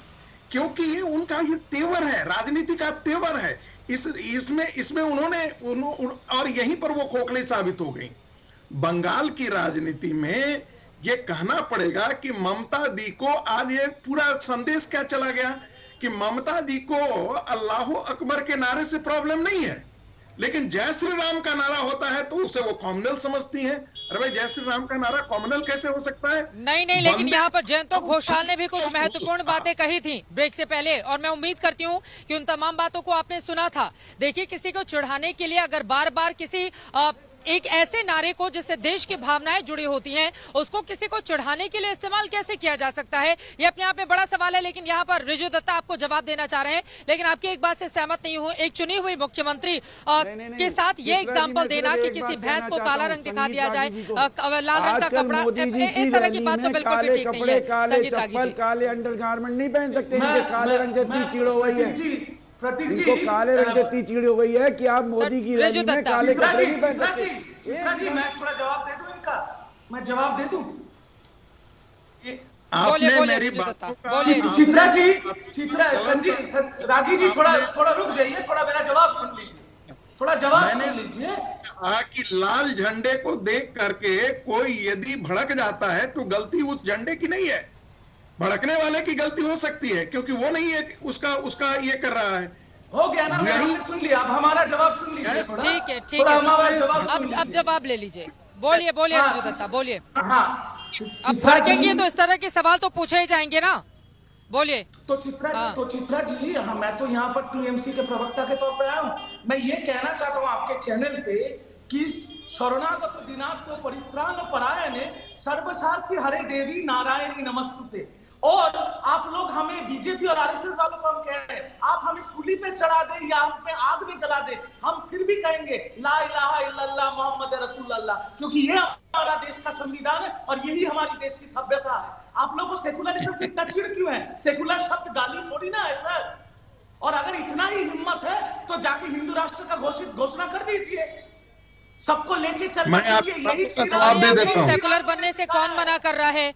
क्योंकि ये उनका ये तेवर है, राजनीति का तेवर है। इसमें उन्होंने और यहीं पर वो खोखले साबित हो गई। बंगाल की राजनीति में ये कहना पड़ेगा कि ममता दी को आज ये पूरा संदेश क्या चला गया कि ममता दी को अल्लाह अकबर के नारे से प्रॉब्लम नहीं है, लेकिन जय श्री राम का नारा होता है तो उसे वो कॉमनल समझती है। अरे भाई, जय श्री राम का नारा कॉमनल कैसे हो सकता है? नहीं, लेकिन यहाँ पर जयंतो घोषाल ने भी कुछ महत्वपूर्ण बातें कही थी ब्रेक से पहले, और मैं उम्मीद करती हूँ कि उन तमाम बातों को आपने सुना था। देखिए, किसी को चढ़ाने के लिए अगर बार बार किसी एक ऐसे नारे को जिससे देश की भावनाएं जुड़ी होती हैं, उसको किसी को चढ़ाने के लिए इस्तेमाल कैसे किया जा सकता है, ये अपने आप में बड़ा सवाल है। लेकिन यहाँ पर रिजु दत्ता आपको जवाब देना चाह रहे हैं, लेकिन आपकी एक बात से सहमत नहीं हूँ। एक चुनी हुई मुख्यमंत्री के साथ ये एग्जाम्पल देना कि किसी भैंस को काला रंग दिखा दिया जाए, लाल रंग का कपड़ा, इस तरह की बात तो बिल्कुल भी ठीक नहीं है। काले अंडरगारमेंट नहीं पहन सकते, इनके काले रंग से इतनी चिड़ हो गई है, इनको काले रंग से इतनी चिड़ हो गई है कि आप मोदी की रैली में काले कपड़े नहीं पहन सकते। मैं थोड़ा जवाब दे दूं इनका, मैं जवाब दे दूं। आपने मेरी बातों का, रागी जी थोड़ा रुक जाइए, थोड़ा मेरा जवाब सुन लीजिए, थोड़ा जवाब सुन लीजिए। कहा कि लाल झंडे को देख करके कोई यदि भड़क जाता है तो गलती उस झंडे की नहीं है, भड़कने वाले की गलती हो सकती है, क्योंकि वो नहीं है उसका ये कर रहा है। हो गया ना, मैंने सुन लिया, अब हमारा जवाब सुन लीजिए। ठीक है, अब जवाब ले लीजिए। बोलिए रिजु दत्ता, बोलिए। अब भड़केंगे तो इस तरह के सवाल तो पूछे ही जाएंगे ना, बोलिए। तो चित्रा जी, हाँ, मैं तो यहाँ पर टीएमसी के प्रवक्ता के तौर पर आया हूँ। मैं ये कहना चाहता हूँ आपके चैनल पे कि शरणागत दिनाथ को परित्राण परायणे सर्वसार्थी हरे देवी नारायणी नमस्तुते। और आप लोग हमें, बीजेपी और आरएसएस वालों को हम कह रहे हैं, आप हमें सूली पे चढ़ा दे या हम पे आग में जला दे, हम फिर भी कहेंगे ला इलाहा इल्लल्लाह मोहम्मद रसूलुल्लाह, क्योंकि ये हमारा देश का संविधान है और यही हमारी देश की सभ्यता है। आप लोगों को सेकुलरिज्म से इतना चिढ़ क्यों है? सेकुलर शब्द गाली थोड़ी ना है सर। और अगर इतना ही हिम्मत है तो जाके हिंदू राष्ट्र का घोषणा कर दीजिए, सबको लेके चलना चाहिए। सेकुलर बनने से कौन मना कर रहा है?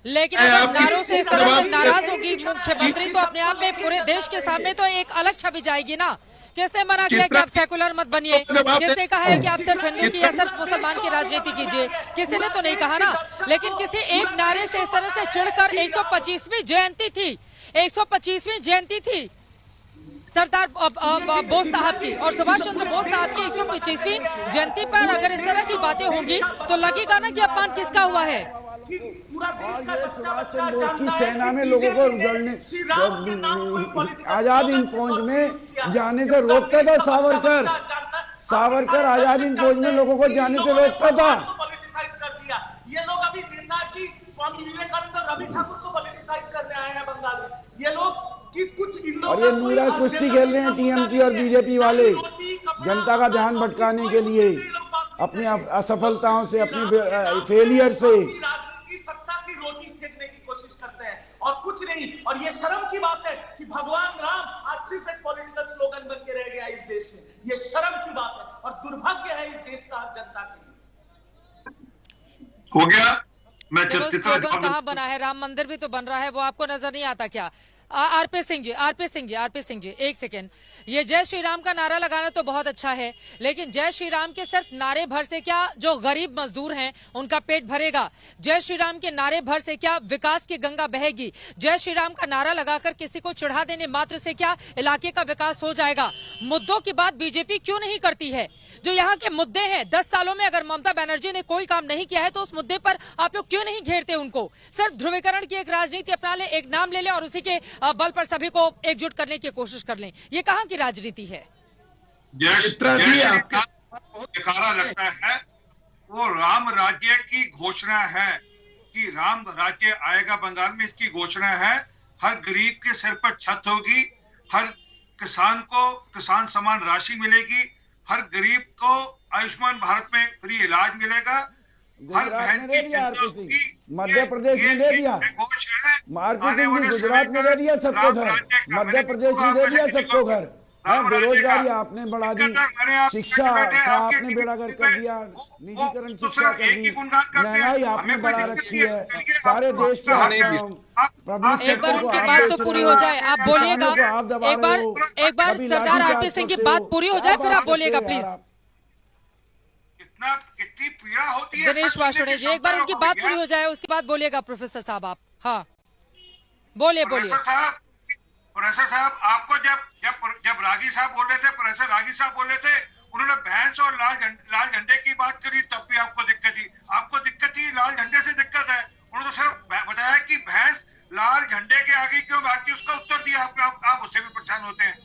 लेकिन अगर नारों से इस तरह से नाराज होगी मुख्यमंत्री तो अपने आप में पूरे देश के सामने तो एक अलग छवि जाएगी ना। किसने मना किया कि आप सेकुलर मत बनिए? किसने कहा है कि आप सिर्फ हिंदू की या सिर्फ मुसलमान की राजनीति कीजिए? किसी ने तो नहीं कहा ना। लेकिन किसी एक नारे से इस तरह से चिढ़कर 125वीं जयंती थी, 125वीं जयंती थी सरदार बोस साहब की और सुभाष चंद्र बोस साहब की 125वीं जयंती पर अगर इस तरह की बातें होंगी तो लगेगा ना कि अपमान किसका हुआ है। पूरा देश का सुभाष चंद्र बोस की सेना में लोगों को आजाद हिंद फौज में जाने से रोकता था सावरकर आजाद हिंद फौज में लोगों को जाने से रोकता था। ये लोग अभी निर्णायक स्वामी विवेकानंद और रवि ठाकुर को पॉलिटिसाइज करने आए हैं बंगाल में। ये लोग कुछ और ये नूरा कुश्ती खेल रहे हैं टीएमसी और बीजेपी वाले, जनता का ध्यान भटकाने के लिए, अपनी असफलताओं से, अपने फेलियर से सत्ता की रोटी सेकने की कोशिश करते हैं और कुछ नहीं। और ये शर्म की बात है कि भगवान राम आज सिर्फ एक पॉलिटिकल स्लोगन बन के रह गया इस देश में। ये शर्म की बात है और दुर्भाग्य है इस देश का हर जनता के लिए। हो गया। मैं स्लोगन कहाँ बना है? राम मंदिर भी तो बन रहा है, वो आपको नजर नहीं आता क्या? आरपी सिंह जी, एक सेकेंड। ये जय श्री राम का नारा लगाना तो बहुत अच्छा है, लेकिन जय श्री राम के सिर्फ नारे भर से क्या जो गरीब मजदूर हैं उनका पेट भरेगा? जय श्री राम के नारे भर से क्या विकास की गंगा बहेगी? जय श्री राम का नारा लगाकर किसी को चढ़ा देने मात्र से क्या इलाके का विकास हो जाएगा? मुद्दों की बात बीजेपी क्यों नहीं करती है? जो यहाँ के मुद्दे हैं, 10 सालों में अगर ममता बनर्जी ने कोई काम नहीं किया है तो उस मुद्दे पर आप लोग क्यों नहीं घेरते उनको? सिर्फ ध्रुवीकरण की एक राजनीति अपना ले, एक नाम ले लें और उसी के बल पर सभी को एकजुट करने की कोशिश कर लें। ये कहाँ की राजनीति है? बेकारा लगता है। वो राम राज्य की घोषणा है कि राम राज्य आएगा बंगाल में, इसकी घोषणा है। हर गरीब के सिर पर छत होगी, हर किसान को किसान सम्मान राशि मिलेगी, हर गरीब को आयुष्मान भारत में फ्री इलाज मिलेगा, हर बहन की चिंता होगी। मध्य प्रदेश में दे दिया, गुजरात में दे दिया सबको घर, मध्य प्रदेश में दे दिया सबको घर। बेरोजगारी आपने बढ़ा दी, शिक्षा का आपने बेड़ागर कर दिया, निजीकरण शिक्षा कर दी, महंगाई आपने बढ़ा रखी है, सारे देश के एक बार उनकी बात तो पूरी हो जाए, आप बोलिएगा। एक बार सरदार आरपी सिंह की बात पूरी हो जाए, फिर आप बोलिएगा प्लीज। कितनी पीड़ा होती है दिनेश वासुदेव जी, एक बार उनकी बात पूरी हो जाए, उसके बाद बोलिएगा प्रोफेसर साहब आप। हाँ बोलिए। प्रोफेसर साहब आपको जब रागी साहब बोल रहे थे, प्रोफेसर रागी साहब बोल रहे थे, उन्होंने भैंस और लाल झंडे की बात करी, तब भी आपको दिक्कत थी। आपको दिक्कत थी लाल झंडे से दिक्कत है, उन्होंने तो सिर्फ बताया कि भैंस लाल झंडे के आगे क्यों भागती, उसका उत्तर दिया। आप उससे भी परेशान होते हैं।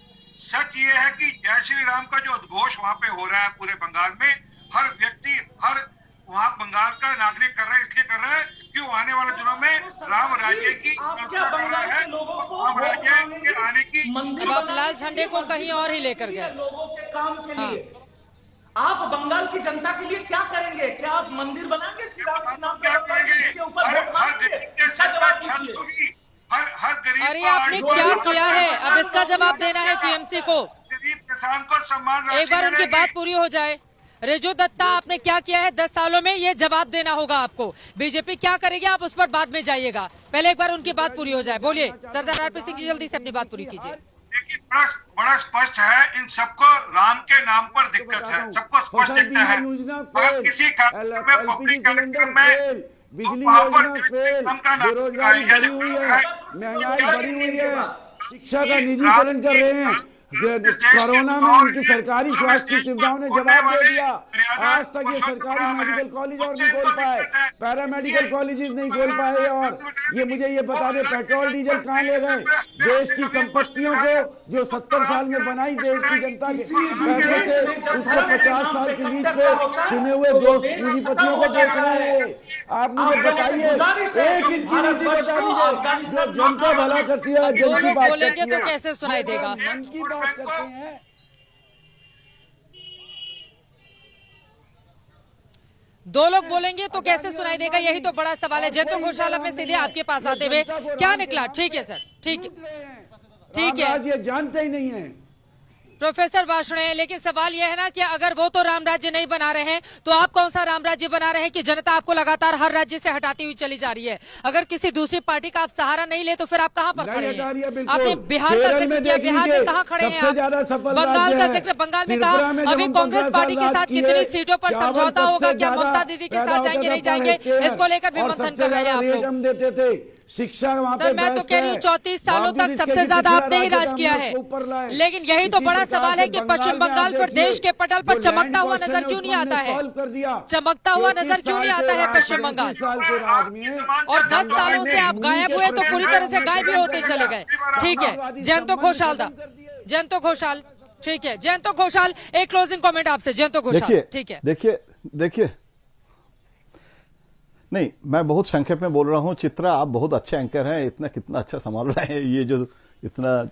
सच ये है कि जय श्री राम का जो उद्घोष वहां पे हो रहा है पूरे बंगाल में, हर व्यक्ति, हर वहाँ बंगाल का नागरिक कर रहा है, इसलिए कर रहा है कि वो आने वाले दिनों में राम राज्य की कल्पना कर रहा है, राम राज्य के आने की। अब लाल झंडे को कहीं और ही लेकर गए लोगों के काम के लिए। आप बंगाल की जनता के लिए क्या करेंगे? क्या आप मंदिर बनाएंगे? क्या करेंगे? हर गरीब के सर पर छत होगी, हर गरीब। अरे आपने क्या किया है? अब इसका जवाब देना है टीएमसी को। गरीब किसान को सम्मान राशि एक बार उनकी बात पूरी हो जाए। रेजो दत्ता, आपने क्या किया है 10 सालों में, ये जवाब देना होगा आपको। बीजेपी क्या करेगी आप उस पर बाद में जाइएगा, पहले एक बार उनकी बात पूरी हो जाए। बोलिए सरदार आरपी सिंह जी, जल्दी से अपनी बात पूरी कीजिए। देखिए बड़ा स्पष्ट है, इन सबको राम के नाम पर दिक्कत है, सबको स्पष्ट दिखता है। अगर किसी कार्यक्रम में पब्लिक कार्यक्रम में बिजली योजना फेल, बेरोजगारी बढ़ी हुई है, महंगाई बढ़ी हुई है, शिक्षा का निजीकरण कर रहे हैं, कोरोना में उनकी सरकारी स्वास्थ्य सुविधाओं ने जवाब दे दिया। आज तक ये सरकारी मेडिकल कॉलेज और नहीं खोल पाए, पैरा मेडिकल कॉलेजेस नहीं खोल पाए। और ये मुझे ये बता दे, पेट्रोल डीजल कहाँ ले गए? देश की संपत्तियों को जो 70 साल में बनाई देश की जनता के पैसे थे, उसको 50 साल की लीज पे चुने हुए दोस्त पूंजीपतियों को बेच रहे हैं। आप मुझे बताइए, एक इनकी नीति बता दीजिए जो जनता भला करती है, जन की बात करती है, तो कैसे सुनाई देगा? मन की बात करते हैं। दो लोग बोलेंगे तो कैसे सुनाई देगा, यही तो बड़ा सवाल है। जयंत घोषाल में सीधे आपके पास आते हुए क्या निकला? ठीक है सर, ठीक है, ये जानते ही नहीं है प्रोफेसर वार्ष्णेय, लेकिन सवाल यह है ना कि अगर वो तो राम राज्य नहीं बना रहे हैं तो आप कौन सा राम राज्य बना रहे हैं कि जनता आपको लगातार हर राज्य से हटाती हुई चली जा रही है? अगर किसी दूसरी पार्टी का आप सहारा नहीं ले तो फिर आप कहां पर खड़े हैं? आपने बिहार का जिक्र किया, बिहार में कहां खड़े हैं आप? बंगाल का जिक्र, बंगाल में कहा? अभी कांग्रेस पार्टी के साथ कितनी सीटों पर समझौता होगा? क्या ममता दीदी के साथ जाएंगे नहीं जाएंगे, इसको लेकर भी मंथन कर रहे हैं आप लोग। देते थे शिक्षा वहाँ पे, मैं तो कह रही हूँ 34 सालों तक सबसे ज्यादा आपने ही राज किया है, लेकिन यही तो बड़ा सवाल है कि पश्चिम बंगाल पर देश के पटल पर चमकता हुआ नजर क्यों नहीं आता है? चमकता हुआ नजर क्यों नहीं आता है पश्चिम बंगाल? और 10 सालों से आप गायब हुए तो पूरी तरह से गायब ही होते चले गए। ठीक है, जयंत घोषाल, ठीक है, जयंत घोषाल, एक क्लोजिंग कमेंट आपसे। जयंत घोषाल, ठीक है। देखिए नहीं, मैं बहुत संक्षेप में बोल रहा हूं। चित्रा, आप बहुत अच्छे एंकर हैं, इतना कितना अच्छा संभाल रहे हैं ये जो इतना।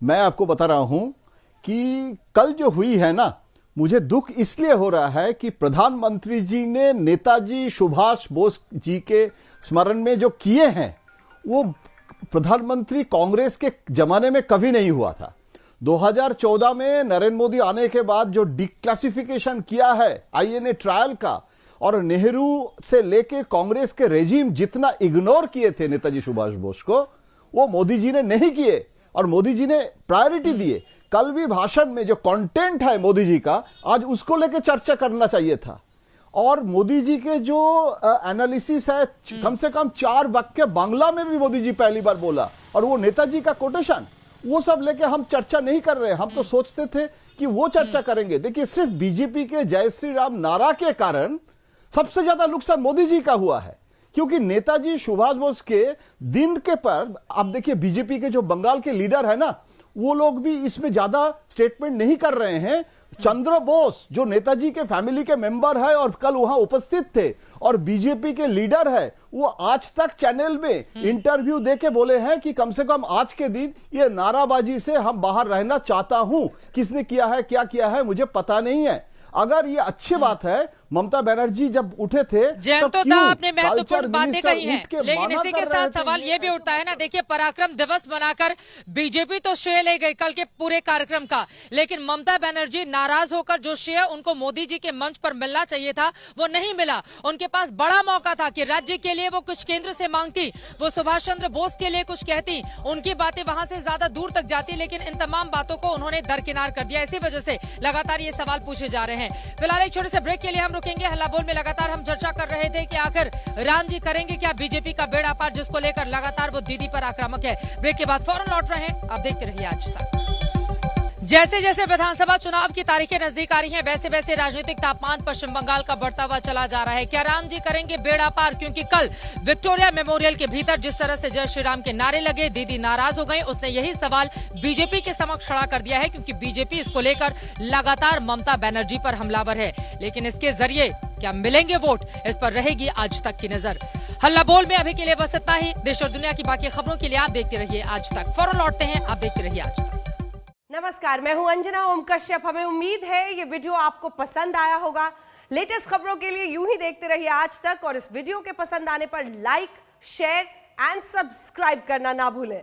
मैं आपको बता रहा हूं कि कल जो हुई है ना, मुझे दुख इसलिए हो रहा है कि प्रधानमंत्री जी ने नेताजी सुभाष बोस जी के स्मरण में जो किए हैं वो प्रधानमंत्री कांग्रेस के जमाने में कभी नहीं हुआ था। 2014 में नरेंद्र मोदी आने के बाद जो डिक्लासिफिकेशन किया है आईएनए ट्रायल का, और नेहरू से लेके कांग्रेस के रेजिम जितना इग्नोर किए थे नेताजी सुभाष बोस को, वो मोदी जी ने नहीं किए और मोदी जी ने प्रायोरिटी दिए। कल भी भाषण में जो कंटेंट है मोदी जी का, आज उसको लेके चर्चा करना चाहिए था। और मोदी जी के जो एनालिसिस है, कम से कम 4 वाक्य बांग्ला में भी मोदी जी पहली बार बोला, और वो नेताजी का कोटेशन, वो सब लेके हम चर्चा नहीं कर रहे। हम तो सोचते थे कि वो चर्चा करेंगे। देखिए, सिर्फ बीजेपी के जय श्री राम नारा के कारण सबसे ज्यादा नुकसान मोदी जी का हुआ है, क्योंकि नेताजी सुभाष बोस के दिन के पर आप देखिए बीजेपी के जो बंगाल के लीडर है ना, वो लोग भी इसमें ज्यादा स्टेटमेंट नहीं कर रहे हैं। चंद्र बोस जो नेताजी के फैमिली के मेंबर है और कल वहां उपस्थित थे और बीजेपी के लीडर है, वो आज तक चैनल में इंटरव्यू देके बोले हैं कि कम से कम आज के दिन ये नाराबाजी से हम बाहर रहना चाहता हूं। किसने किया है, क्या किया है, मुझे पता नहीं है। अगर ये अच्छी बात है, ममता बनर्जी जब उठे थे तो आपने महत्वपूर्ण बातें कही हैं, लेकिन इसी के साथ सवाल ये भी उठता है ना, देखिए पराक्रम दिवस बनाकर बीजेपी तो श्रेय ले गई कल के पूरे कार्यक्रम का, लेकिन ममता बनर्जी नाराज होकर जो श्रेय उनको मोदी जी के मंच पर मिलना चाहिए था वो नहीं मिला। उनके पास बड़ा मौका था कि राज्य के लिए वो कुछ केंद्र से मांगती, वो सुभाष चंद्र बोस के लिए कुछ कहती, उनकी बातें वहां से ज्यादा दूर तक जाती, लेकिन इन तमाम बातों को उन्होंने दरकिनार कर दिया। इसी वजह से लगातार ये सवाल पूछे जा रहे हैं। फिलहाल एक छोटे से ब्रेक के लिए हम रुकेंगे। हल्ला बोल में लगातार हम चर्चा कर रहे थे कि आखिर राम जी करेंगे क्या बीजेपी का बेड़ा पार, जिसको लेकर लगातार वो दीदी पर आक्रामक है। ब्रेक के बाद फौरन लौट रहे हैं, आप देखते रहिए आज तक। जैसे जैसे विधानसभा चुनाव की तारीखें नजदीक आ रही हैं, वैसे वैसे राजनीतिक तापमान पश्चिम बंगाल का बढ़ता हुआ चला जा रहा है। क्या राम जी करेंगे बेड़ा पार? क्योंकि कल विक्टोरिया मेमोरियल के भीतर जिस तरह से जय श्री राम के नारे लगे, दीदी नाराज हो गई। उसने यही सवाल बीजेपी के समक्ष खड़ा कर दिया है, क्योंकि बीजेपी इसको लेकर लगातार ममता बनर्जी पर हमलावर है। लेकिन इसके जरिए क्या मिलेंगे वोट, इस पर रहेगी आज तक की नजर। हल्ला बोल में अभी के लिए बस इतना ही। देश और दुनिया की बाकी खबरों के लिए आप देखते रहिए आज तक। फौरन लौटते हैं, आप देखते रहिए आज तक। नमस्कार, मैं हूं अंजना ओम कश्यप। हमें उम्मीद है ये वीडियो आपको पसंद आया होगा। लेटेस्ट खबरों के लिए यूं ही देखते रहिए आज तक, और इस वीडियो के पसंद आने पर लाइक, शेयर एंड सब्सक्राइब करना ना भूलें।